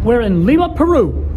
We're in Lima, Peru.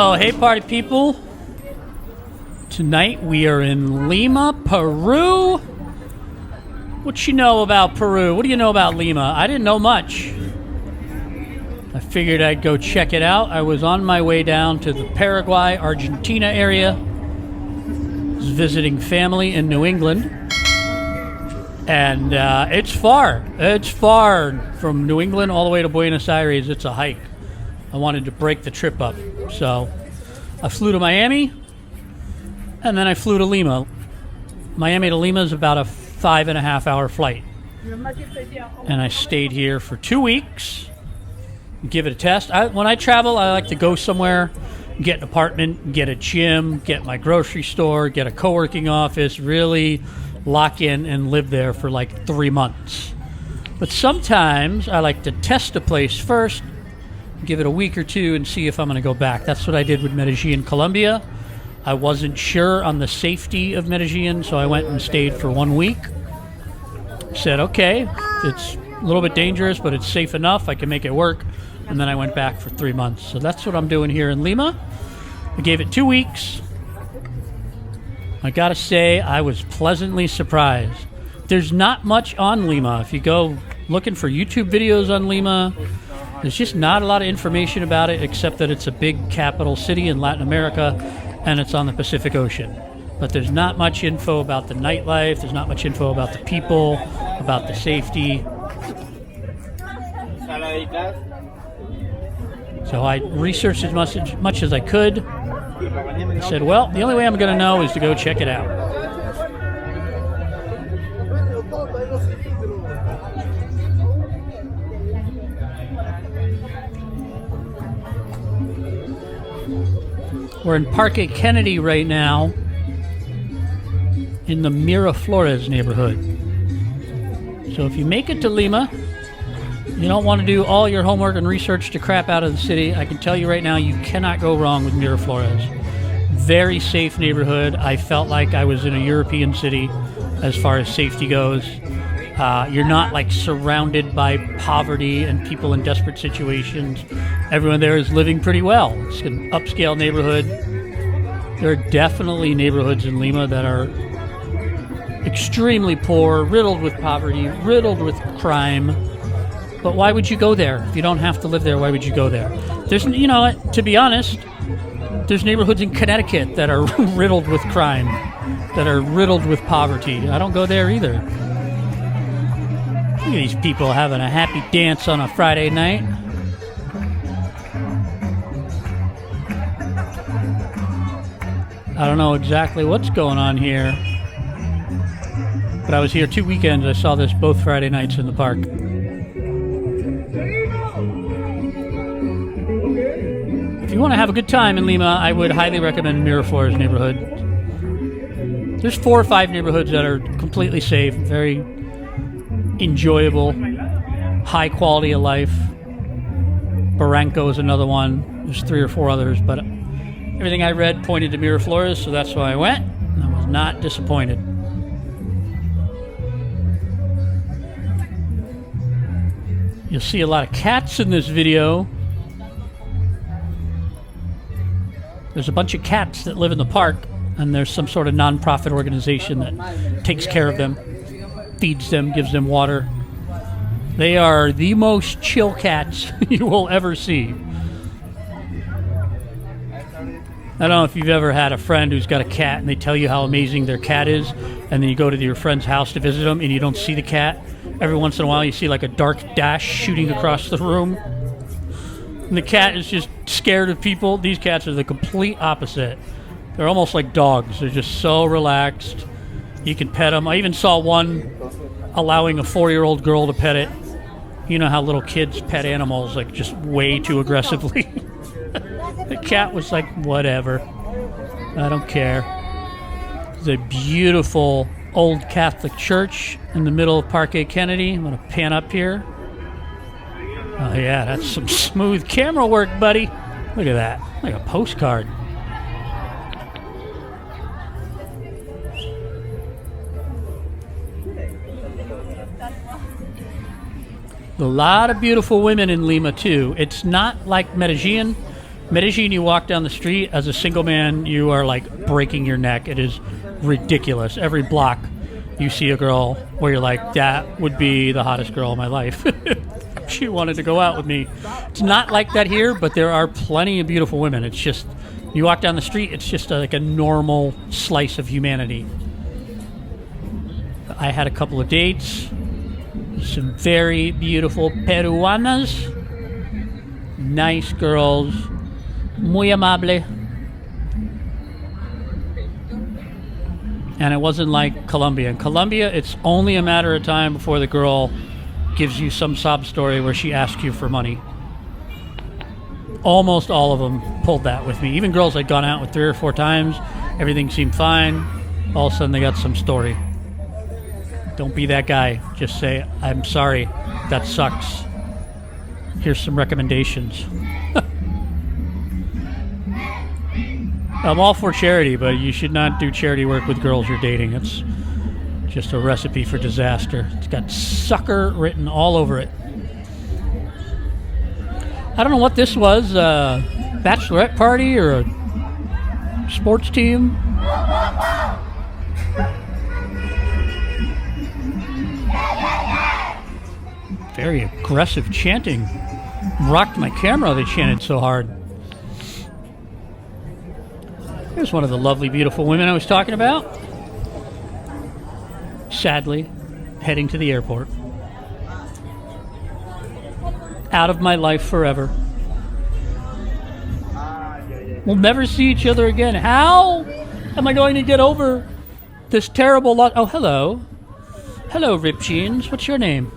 Oh, hey party people. Tonight we are in Lima, Peru. What you know about Peru? What do you know about Lima? I didn't know much. I figured I'd go check it out. I was on my way down to the Paraguay, Argentina area. I was visiting family in New England. And it's far. It's far from New England all the way to Buenos Aires. It's a hike. I wanted to break the trip up. So I flew to Miami, and then I flew to Lima. Miami to Lima is about a 5.5 hour flight. And I stayed here for 2 weeks, give it a test. When I travel, I like to go somewhere, get an apartment, get a gym, get my grocery store, get a co-working office, really lock in and live there for like 3 months. But sometimes I like to test a place first, give it a week or two and see if I'm going to go back. That's what I did with Medellin, Colombia. I wasn't sure on the safety of Medellin, so I went and stayed for 1 week. Said, okay, it's a little bit dangerous, but it's safe enough. I can make it work. And then I went back for 3 months. So that's what I'm doing here in Lima. I gave it 2 weeks. I got to say, I was pleasantly surprised. There's not much on Lima. If you go looking for YouTube videos on Lima, there's just not a lot of information about it, except that it's a big capital city in Latin America, and it's on the Pacific Ocean. But there's not much info about the nightlife. There's not much info about the people, about the safety. So I researched as much as I could. I said, well, the only way I'm going to know is to go check it out. We're in Parque Kennedy right now in the Miraflores neighborhood. So if you make it to Lima, you don't want to do all your homework and research to crap out of the city, I can tell you right now you cannot go wrong with Miraflores. Very safe neighborhood. I felt like I was in a European city as far as safety goes. You're not like surrounded by poverty and people in desperate situations. Everyone there is living pretty well. It's an upscale neighborhood. There are definitely neighborhoods in Lima that are extremely poor, riddled with poverty, riddled with crime. But why would you go there? If you don't have to live there, why would you go there? There's, you know, to be honest, there's neighborhoods in Connecticut that are riddled with crime, that are riddled with poverty. I don't go there either. Look at these people having a happy dance on a Friday night. I don't know exactly what's going on here, but I was here 2 weekends. I saw this both Friday nights in the park. If you want to have a good time in Lima, I would highly recommend Miraflores neighborhood. There's 4 or 5 neighborhoods that are completely safe, very enjoyable, high quality of life. Barranco is another one. There's 3 or 4 others, but everything I read pointed to Miraflores, so that's why I went, and I was not disappointed. You'll see a lot of cats in this video. There's a bunch of cats that live in the park, and there's some sort of non-profit organization that takes care of them, feeds them, gives them water. They are the most chill cats you will ever see. I don't know if you've ever had a friend who's got a cat and they tell you how amazing their cat is, and then you go to your friend's house to visit them and you don't see the cat. Every once in a while you see like a dark dash shooting across the room. And the cat is just scared of people. These cats are the complete opposite. They're almost like dogs. They're just so relaxed. You can pet them. I even saw one allowing a 4-year-old girl to pet it. You know how little kids pet animals, like just way too aggressively. The cat was like, whatever. I don't care. It's a beautiful old Catholic church in the middle of Parque Kennedy. I'm going to pan up here. Oh, yeah, that's some smooth camera work, buddy. Look at that. Like a postcard. A lot of beautiful women in Lima, too. It's not like Medellin. Medellin, you walk down the street, as a single man, you are like breaking your neck. It is ridiculous. Every block, you see a girl where you're like, that would be the hottest girl in my life. She wanted to go out with me. It's not like that here, but there are plenty of beautiful women. It's just, you walk down the street, it's just like a normal slice of humanity. I had a couple of dates. Some very beautiful Peruanas. Nice girls. Muy amable. And it wasn't like Colombia. In Colombia, it's only a matter of time before the girl gives you some sob story where she asks you for money. Almost all of them pulled that with me. Even girls I'd gone out with 3 or 4 times, everything seemed fine. All of a sudden they got some story. Don't be that guy. Just say, I'm sorry, that sucks. Here's some recommendations. I'm all for charity, but you should not do charity work with girls you're dating. It's just a recipe for disaster. It's got sucker written all over it. I don't know what this was, a bachelorette party or a sports team. Very aggressive chanting. Rocked my camera, they chanted so hard. Here's one of the lovely, beautiful women I was talking about. Sadly, heading to the airport. Out of my life forever. We'll never see each other again. How am I going to get over this terrible lot? Oh, hello. Hello, Rip Jeans. What's your name?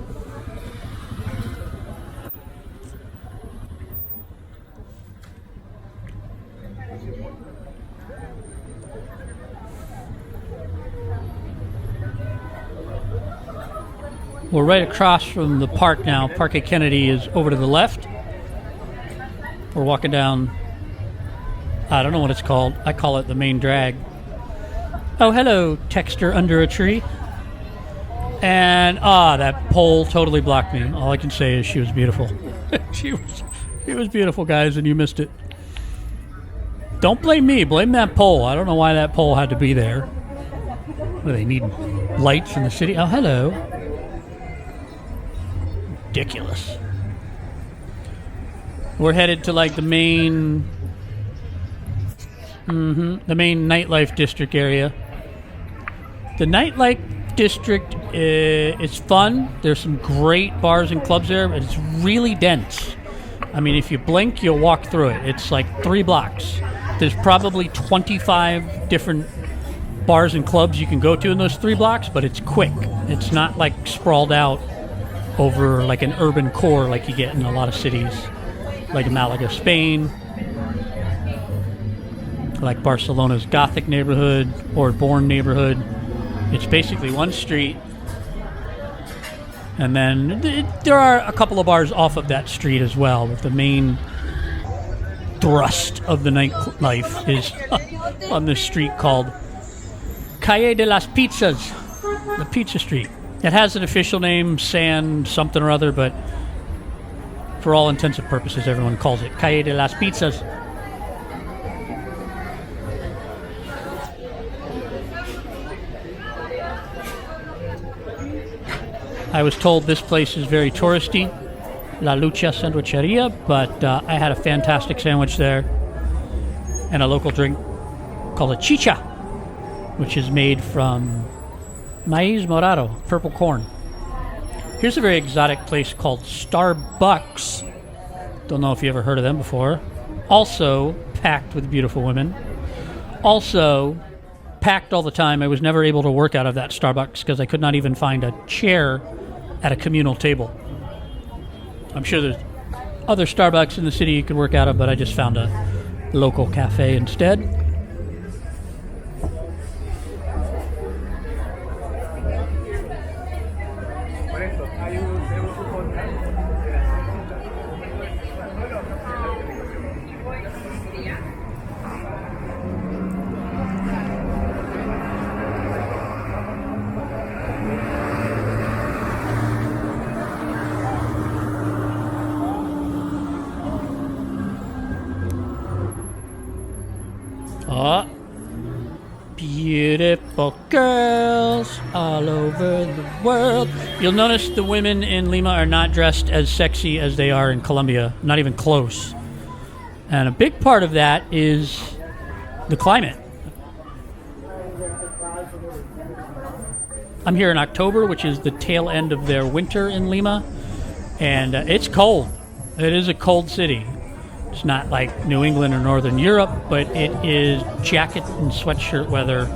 We're right across from the park now. Parque Kennedy is over to the left. We're walking down, I don't know what it's called. I call it the main drag. Oh, hello, texter under a tree. And, that pole totally blocked me. All I can say is she was beautiful. She was beautiful, guys, and you missed it. Don't blame me. Blame that pole. I don't know why that pole had to be there. What, do they need lights in the city? Oh, hello. Ridiculous. We're headed to like the main nightlife district area. The nightlife district is fun. There's some great bars and clubs there, but it's really dense. I mean, if you blink, you'll walk through it. It's like 3 blocks. There's probably 25 different bars and clubs you can go to in those 3 blocks, but it's quick. It's not like sprawled out over like an urban core like you get in a lot of cities, like Malaga, Spain, like Barcelona's Gothic neighborhood or Born neighborhood. It's basically one street, and then there are a couple of bars off of that street as well, but the main thrust of the nightlife is on this street called Calle de las Pizzas, the pizza street. It has an official name, San something or other, but for all intents and purposes, everyone calls it Calle de las Pizzas. I was told this place is very touristy, La Lucha Sandwicheria, but I had a fantastic sandwich there and a local drink called a chicha, which is made from maize morado, purple corn. Here's a very exotic place called Starbucks. Don't know if you ever heard of them before. Also packed with beautiful women. Also packed all the time. I was never able to work out of that Starbucks because I could not even find a chair at a communal table. I'm sure there's other Starbucks in the city you could work out of, but I just found a local cafe instead. Oh, beautiful girls all over the world. You'll notice the women in Lima are not dressed as sexy as they are in Colombia, not even close. And a big part of that is the climate. I'm here in October, which is the tail end of their winter in Lima, and it's cold. It is a cold city. It's not like New England or Northern Europe, but it is jacket and sweatshirt weather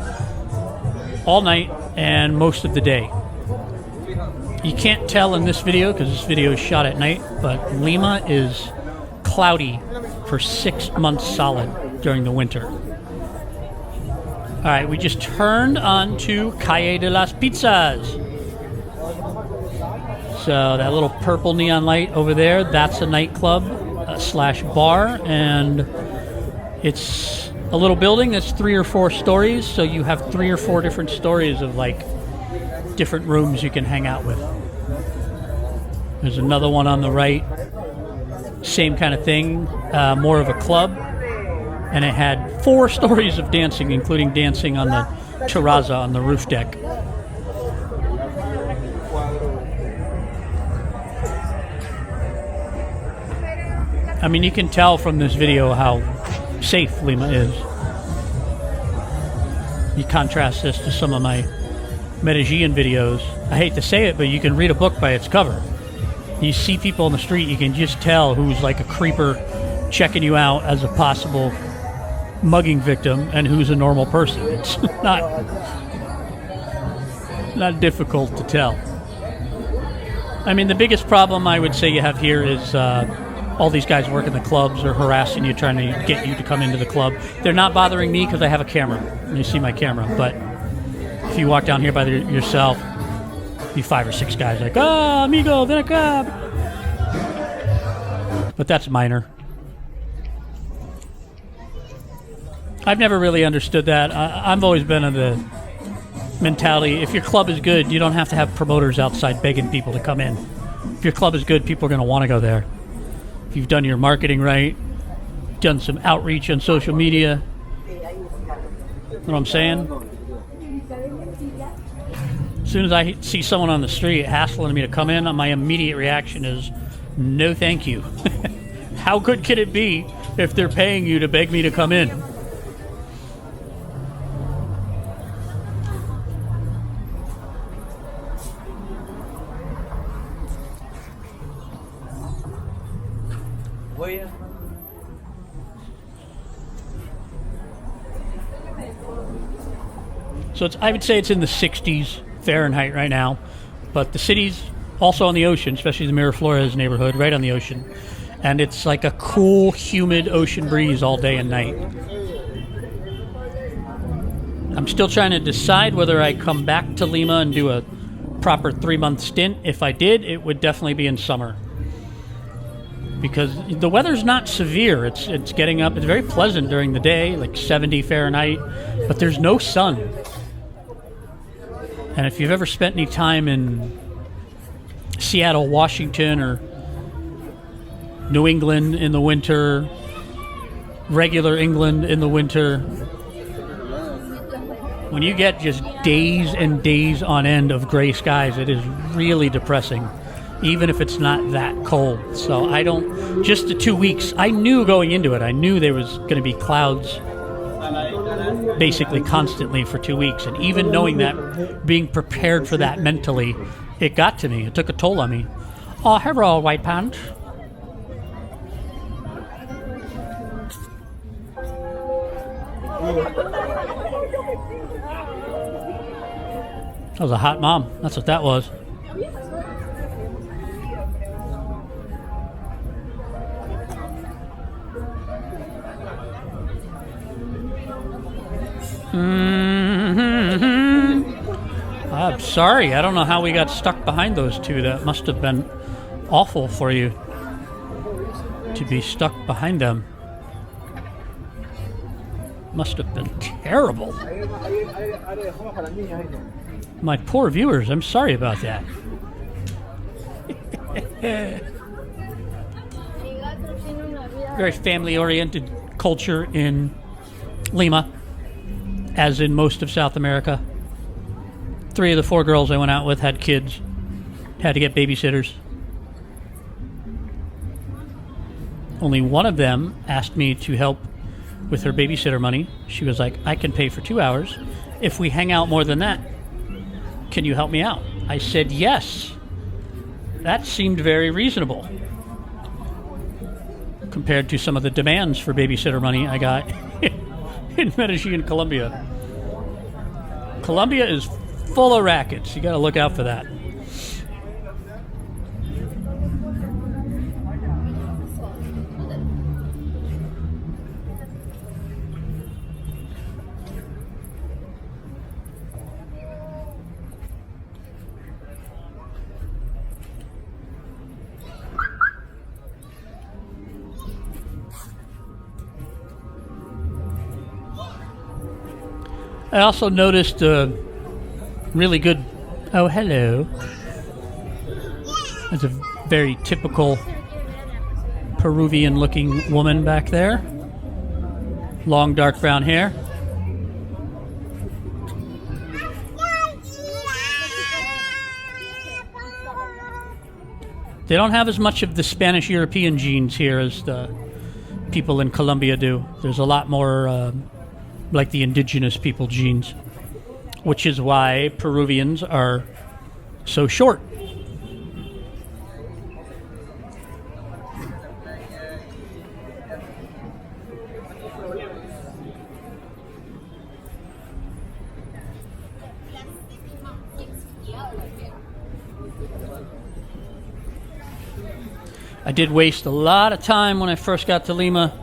all night and most of the day. You can't tell in this video because this video is shot at night, but Lima is cloudy for 6 months solid during the winter. All right, we just turned onto Calle de las Pizzas. So that little purple neon light over there, that's a nightclub slash bar, and it's a little building that's 3 or 4 stories, so you have 3 or 4 different stories of like different rooms you can hang out with. There's another one on the right, same kind of thing, more of a club, and it had 4 stories of dancing, including dancing on the terraza on the roof deck. I mean, you can tell from this video how safe Lima is. You contrast this to some of my Medellin videos. I hate to say it, but you can read a book by its cover. You see people on the street, you can just tell who's like a creeper checking you out as a possible mugging victim and who's a normal person. It's not difficult to tell. I mean, the biggest problem I would say you have here is all these guys working the clubs are harassing you, trying to get you to come into the club. They're not bothering me because I have a camera. You see my camera. But if you walk down here by yourself, be 5 or 6 guys like, "Ah, amigo, ven acá." But that's minor. I've never really understood that. I've always been of the mentality, if your club is good, you don't have to have promoters outside begging people to come in. If your club is good, people are going to want to go there. If you've done your marketing right, done some outreach on social media, you know what I'm saying? As soon as I see someone on the street hassling me to come in, my immediate reaction is, no thank you. How good can it be if they're paying you to beg me to come in? So I would say it's in the 60s Fahrenheit right now, but the city's also on the ocean, especially the Miraflores neighborhood, right on the ocean. And it's like a cool, humid ocean breeze all day and night. I'm still trying to decide whether I come back to Lima and do a proper 3-month stint. If I did, it would definitely be in summer. Because the weather's not severe. It's getting up. It's very pleasant during the day, like 70 Fahrenheit, but there's no sun. And if you've ever spent any time in Seattle, Washington, or New England in the winter, regular England in the winter. When you get just days and days on end of gray skies, it is really depressing, even if it's not that cold. So I don't, just the 2 weeks, I knew going into it, I knew there was going to be clouds basically constantly for 2 weeks. And even knowing that, being prepared for that mentally, it got to me. It took a toll on me. Oh, hello, white pants. That was a hot mom. That's what that was. I'm sorry. I don't know how we got stuck behind those two. That must have been awful for you to be stuck behind them. Must have been terrible. My poor viewers, I'm sorry about that. Very family-oriented culture in Lima, as in most of South America. 3 of the 4 girls I went out with had kids, had to get babysitters. Only one of them asked me to help with her babysitter money. She was like, I can pay for 2 hours. If we hang out more than that, can you help me out? I said yes. That seemed very reasonable compared to some of the demands for babysitter money I got in Medellin, Colombia. Colombia is full of rackets. You got to look out for that. I also noticed a really good, oh, hello. There's a very typical Peruvian looking woman back there. Long dark brown hair. They don't have as much of the Spanish European genes here as the people in Colombia do. There's a lot more like the indigenous people genes, which is why Peruvians are so short. I did waste a lot of time when I first got to Lima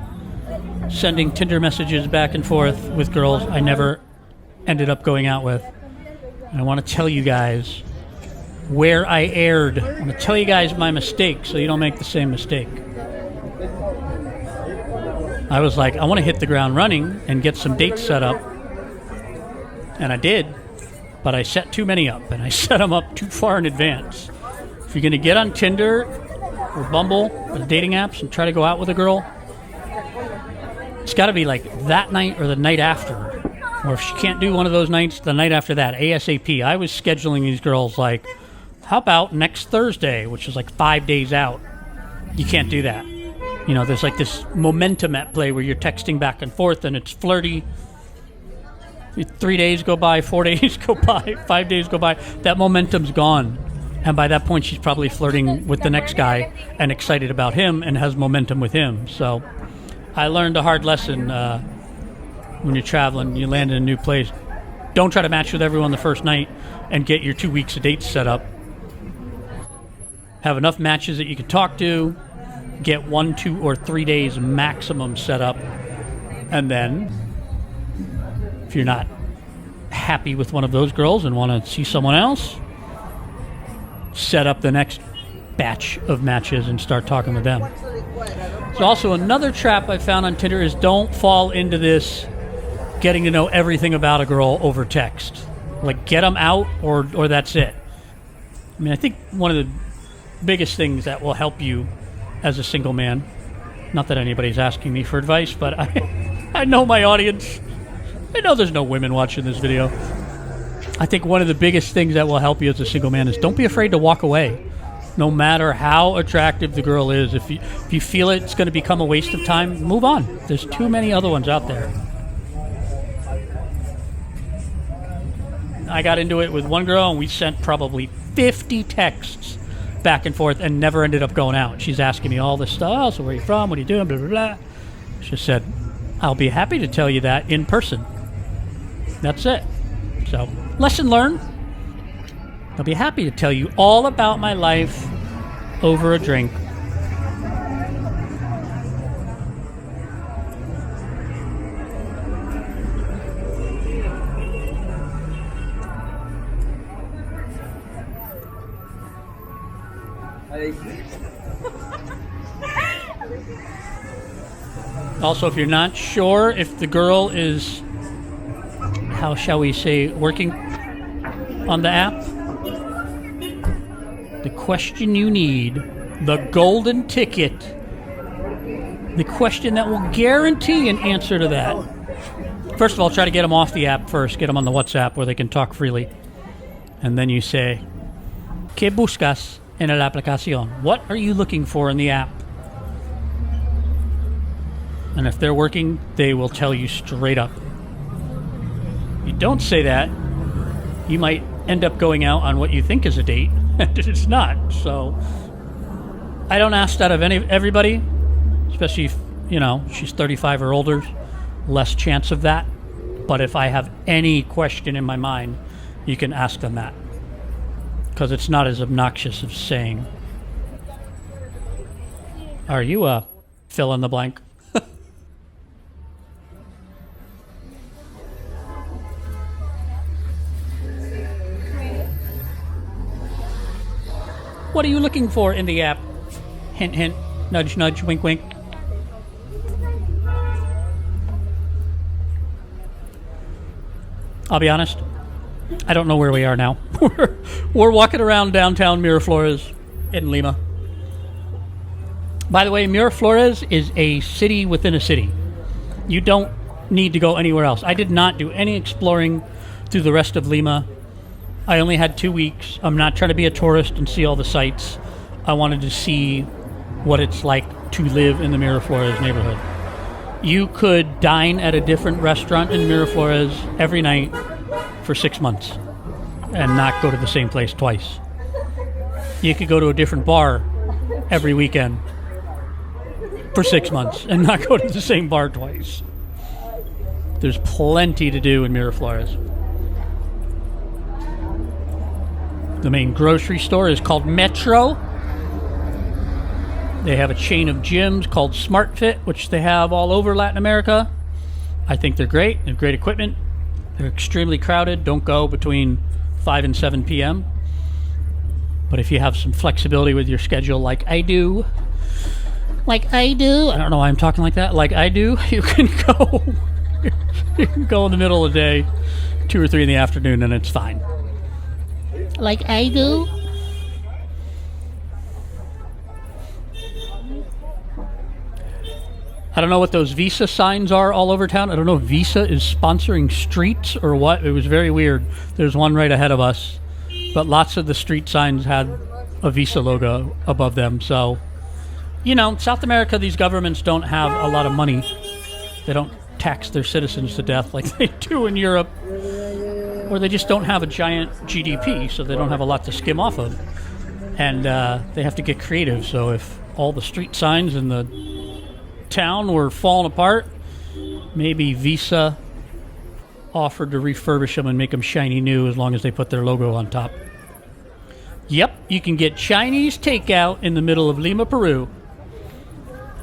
sending Tinder messages back and forth with girls I never ended up going out with. And I want to tell you guys where I erred. I want to tell you guys my mistake so you don't make the same mistake. I was like, I want to hit the ground running and get some dates set up. And I did, but I set too many up, and I set them up too far in advance. If you're going to get on Tinder or Bumble or the dating apps and try to go out with a girl, it's got to be like that night or the night after. Or if she can't do one of those nights, the night after that, ASAP. I was scheduling these girls like, how about next Thursday, which is like 5 days out. You can't do that. You know, there's like this momentum at play where you're texting back and forth and it's flirty. 3 days go by, 4 days go by, 5 days go by. That momentum's gone. And by that point, she's probably flirting with the next guy and excited about him and has momentum with him. So I learned a hard lesson when you're traveling, you land in a new place. Don't try to match with everyone the first night and get your 2 weeks of dates set up. Have enough matches that you can talk to, get 1, 2, or 3 days maximum set up, and then if you're not happy with one of those girls and want to see someone else, set up the next batch of matches and start talking with them. There's also another trap I found on Tinder is don't fall into this getting to know everything about a girl over text. Like, get them out or that's it. I mean, I think one of the biggest things that will help you as a single man. Not that anybody's asking me for advice, but I know my audience. I know there's no women watching this video. I think one of the biggest things that will help you as a single man is don't be afraid to walk away. No matter how attractive the girl is, if you feel it's going to become a waste of time, move on. There's too many other ones out there. I got into it with one girl, and we sent probably 50 texts back and forth and never ended up going out. She's asking me all this stuff. Oh, so where are you from? What are you doing? Blah, blah, blah. She said, I'll be happy to tell you that in person. That's it. So, lesson learned. I'll be happy to tell you all about my life over a drink. Also, if you're not sure if the girl is, how shall we say, working on the app, the question you need, the golden ticket, the question that will guarantee an answer to that. First of all, try to get them off the app first. Get them on the WhatsApp where they can talk freely. And then you say, ¿Qué buscas en la aplicación? What are you looking for in the app? And if they're working, they will tell you straight up. You don't say that, you might end up going out on what you think is a date, and it's not. So I don't ask that of everybody, especially if, she's 35 or older. Less chance of that. But if I have any question in my mind, you can ask them that. Because it's not as obnoxious as saying, are you a fill in the blank? What are you looking for in the app? Hint, hint, nudge, nudge, wink, wink. I'll be honest, I don't know where we are now. We're walking around downtown Miraflores in Lima. By the way, Miraflores is a city within a city. You don't need to go anywhere else. I did not do any exploring through the rest of Lima. I only had 2 weeks. I'm not trying to be a tourist and see all the sights. I wanted to see what it's like to live in the Miraflores neighborhood. You could dine at a different restaurant in Miraflores every night for 6 months and not go to the same place twice. You could go to a different bar every weekend for 6 months and not go to the same bar twice. There's plenty to do in Miraflores. The main grocery store is called Metro. They have a chain of gyms called Smart Fit, which they have all over Latin America. I think they're great. They have great equipment. They're extremely crowded. Don't go between 5 and 7 p.m. But if you have some flexibility with your schedule like I do, I don't know why I'm talking like that, like I do, you can go in the middle of the day, 2 or 3 in the afternoon, and it's fine. Like I do. I don't know what those Visa signs are all over town. I don't know if Visa is sponsoring streets or what. It was very weird. There's one right ahead of us, but lots of the street signs had a Visa logo above them. So, South America, these governments don't have a lot of money. They don't tax their citizens to death like they do in Europe. Or they just don't have a giant GDP, so they don't have a lot to skim off of. And they have to get creative. So if all the street signs in the town were falling apart, maybe Visa offered to refurbish them and make them shiny new as long as they put their logo on top. Yep, you can get Chinese takeout in the middle of Lima, Peru.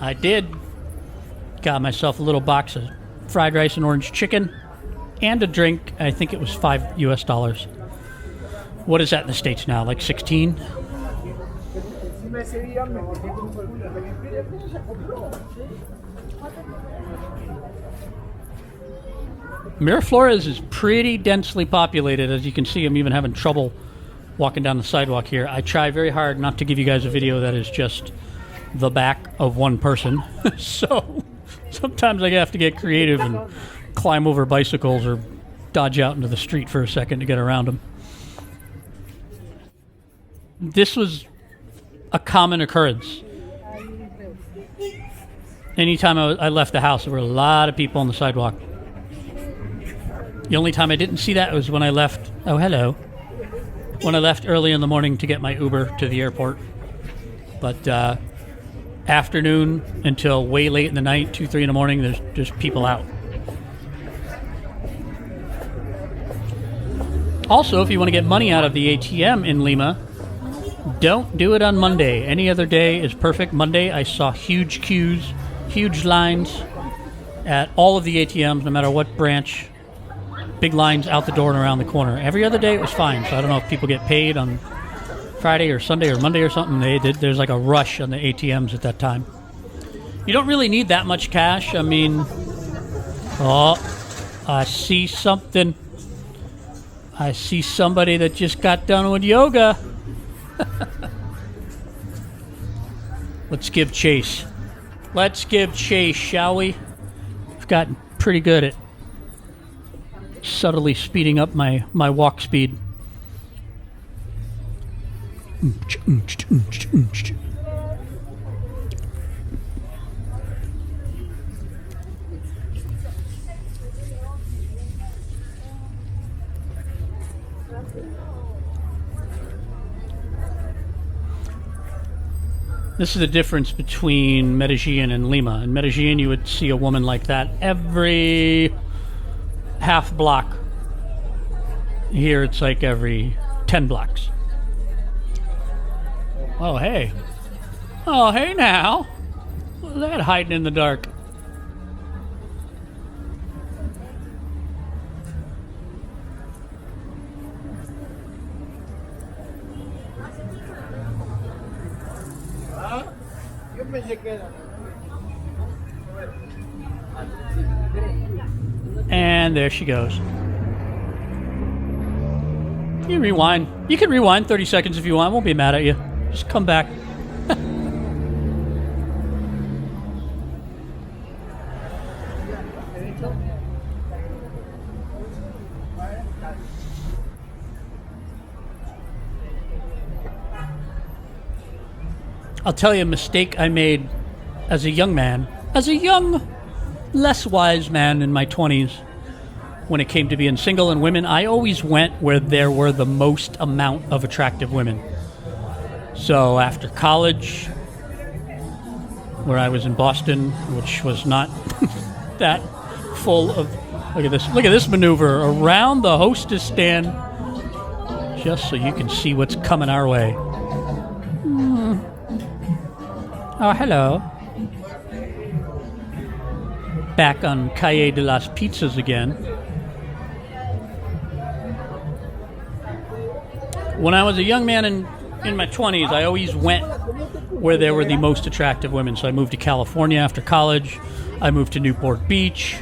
I did. Got myself a little box of fried rice and orange chicken. And a drink. I think it was $5 US. What is that in the States now? Like 16? Miraflores is pretty densely populated. As you can see, I'm even having trouble walking down the sidewalk here. I try very hard not to give you guys a video that is just the back of one person. So sometimes I have to get creative and climb over bicycles or dodge out into the street for a second to get around them. This was a common occurrence. Anytime I left the house, there were a lot of people on the sidewalk. The only time I didn't see that was when I left. Oh, hello. When I left early in the morning to get my Uber to the airport. But afternoon until way late in the night, 2, 3 in the morning, there's just people out. Also, if you want to get money out of the ATM in Lima, don't do it on Monday. Any other day is perfect. Monday, I saw huge queues, huge lines at all of the ATMs, no matter what branch. Big lines out the door and around the corner. Every other day, it was fine. So I don't know if people get paid on Friday or Sunday or Monday or something. There's like a rush on the ATMs at that time. You don't really need that much cash. I mean, I see something. I see somebody that just got done with yoga. Let's give chase. Let's give chase, shall we? I've gotten pretty good at subtly speeding up my walk speed. This is the difference between Medellin and Lima. In Medellin, you would see a woman like that every half block. Here, it's like every 10 blocks. Oh, hey. Oh, hey now. What's that hiding in the dark? And there she goes. You rewind. You can rewind 30 seconds if you want. I won't be mad at you. Just come back. I'll tell you a mistake I made as a young man, as a young, less wise man in my 20s, when it came to being single and women. I always went where there were the most amount of attractive women. So after college, where I was in Boston, which was not that full of, look at this maneuver around the hostess stand, just so you can see what's coming our way. Oh, hello. Back on Calle de las Pizzas again. When I was a young man in my 20s, I always went where there were the most attractive women. So I moved to California after college. I moved to Newport Beach.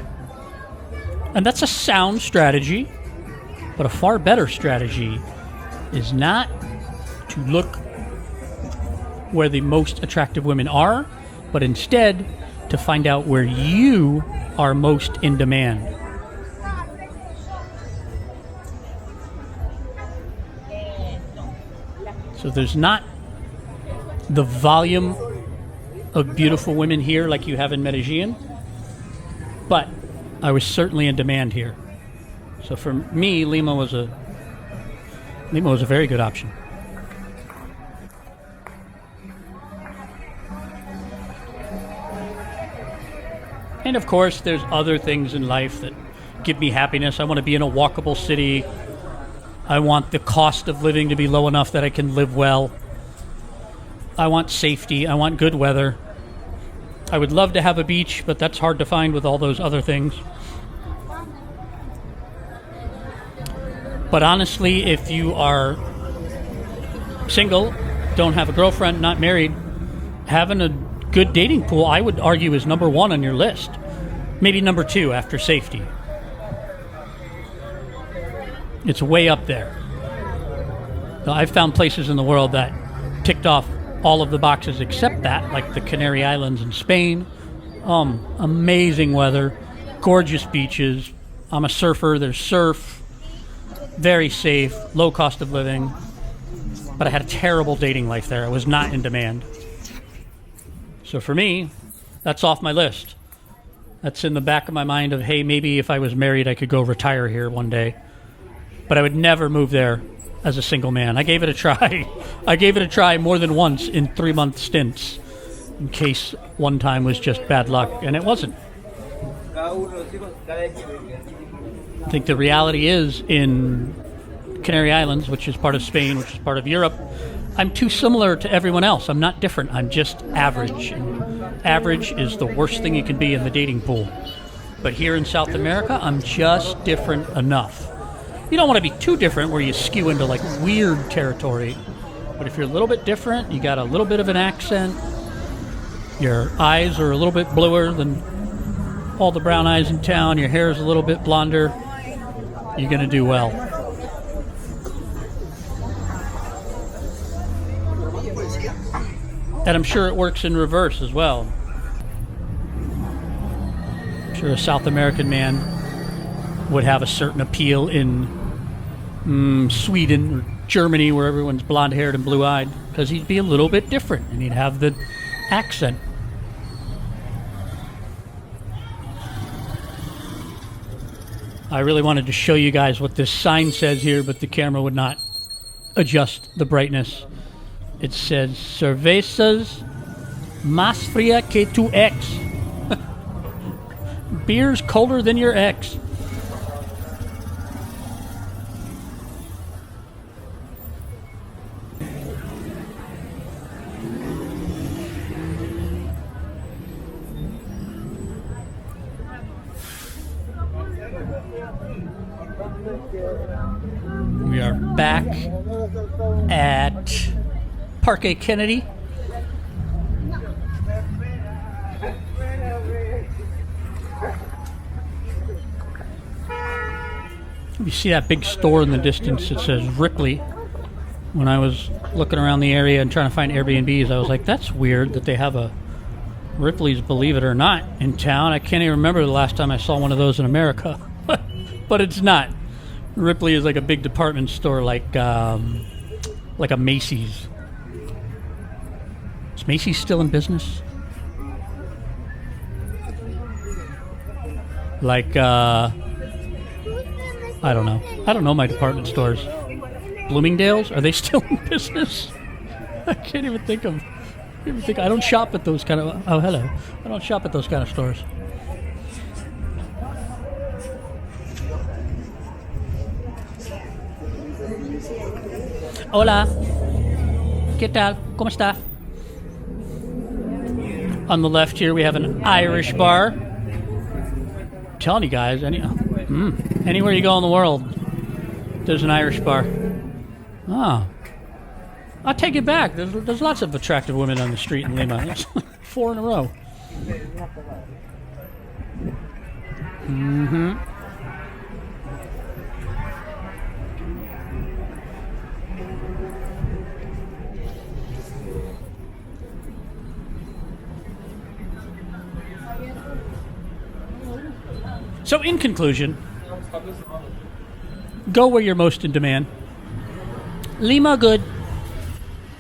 And that's a sound strategy. But a far better strategy is not to look where the most attractive women are, but instead to find out where you are most in demand. So there's not the volume of beautiful women here like you have in Medellin, but I was certainly in demand here. So for me, Lima was a very good option. And of course, there's other things in life that give me happiness. I want to be in a walkable city. I want the cost of living to be low enough that I can live well. I want safety. I want good weather. I would love to have a beach, but that's hard to find with all those other things. But honestly, if you are single, don't have a girlfriend, not married, having a good dating pool, I would argue, is number one on your list. Maybe number two after safety. It's way up there. I've found places in the world that ticked off all of the boxes except that, like the Canary Islands in Spain. Amazing weather, gorgeous beaches. I'm a surfer, there's surf, very safe, low cost of living. But I had a terrible dating life there. I was not in demand. So for me, that's off my list. That's in the back of my mind of, hey, maybe if I was married, I could go retire here one day. But I would never move there as a single man. I gave it a try. I gave it a try more than once in 3-month stints, in case one time was just bad luck, and it wasn't. I think the reality is in Canary Islands, which is part of Spain, which is part of Europe, I'm too similar to everyone else. I'm not different. I'm just average. And average is the worst thing you can be in the dating pool. But here in South America, I'm just different enough. You don't want to be too different where you skew into like weird territory. But if you're a little bit different, you got a little bit of an accent, your eyes are a little bit bluer than all the brown eyes in town, your hair is a little bit blonder, you're going to do well. And I'm sure it works in reverse as well. I'm sure a South American man would have a certain appeal in Sweden or Germany, where everyone's blonde-haired and blue-eyed, because he'd be a little bit different and he'd have the accent. I really wanted to show you guys what this sign says here, but the camera would not adjust the brightness. It says, cervezas más fría que tu ex. Beer's colder than your ex. We are back at Parque Kennedy. You see that big store in the distance that says Ripley. When I was looking around the area and trying to find Airbnbs, I was like, that's weird that they have a Ripley's, believe it or not, in town. I can't even remember the last time I saw one of those in America. But it's not. Ripley is like a big department store, like a Macy's. Is Macy's still in business? Like, I don't know. I don't know my department stores. Bloomingdale's? Are they still in business? I can't even think of. I don't shop at those kind of. Oh, hello. I don't shop at those kind of stores. Hola. ¿Qué tal? ¿Cómo está? On the left here, we have an Irish bar. I'm telling you guys, anywhere you go in the world, there's an Irish bar. Oh. I'll take it back. There's lots of attractive women on the street in Lima. There's 4 in a row. Mm-hmm. So in conclusion, go where you're most in demand. Lima, good.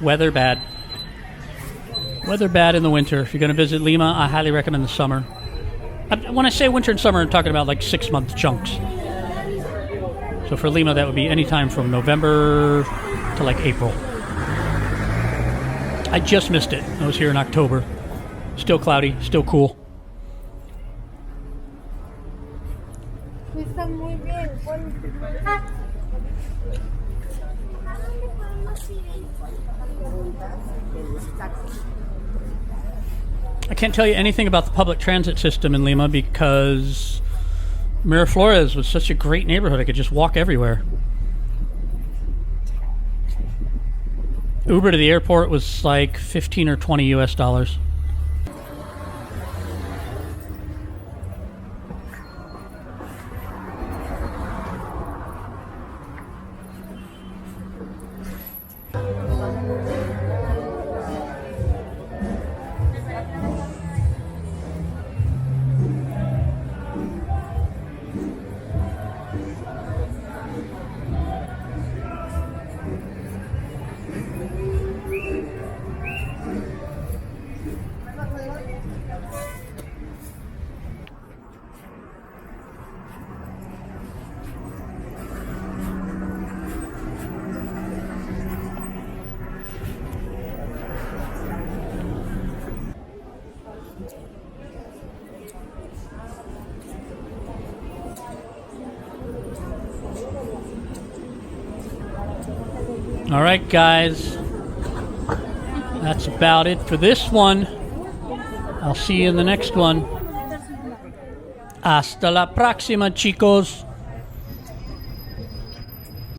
Weather, bad. Weather, bad in the winter. If you're going to visit Lima, I highly recommend the summer. When I say winter and summer, I'm talking about like 6-month chunks. So for Lima, that would be any time from November to like April. I just missed it. I was here in October. Still cloudy, still cool. I can't tell you anything about the public transit system in Lima because Miraflores was such a great neighborhood. I could just walk everywhere. Uber to the airport was like 15 or 20 US dollars. All right, guys. That's about it for this one. I'll see you in the next one. Hasta la próxima, chicos.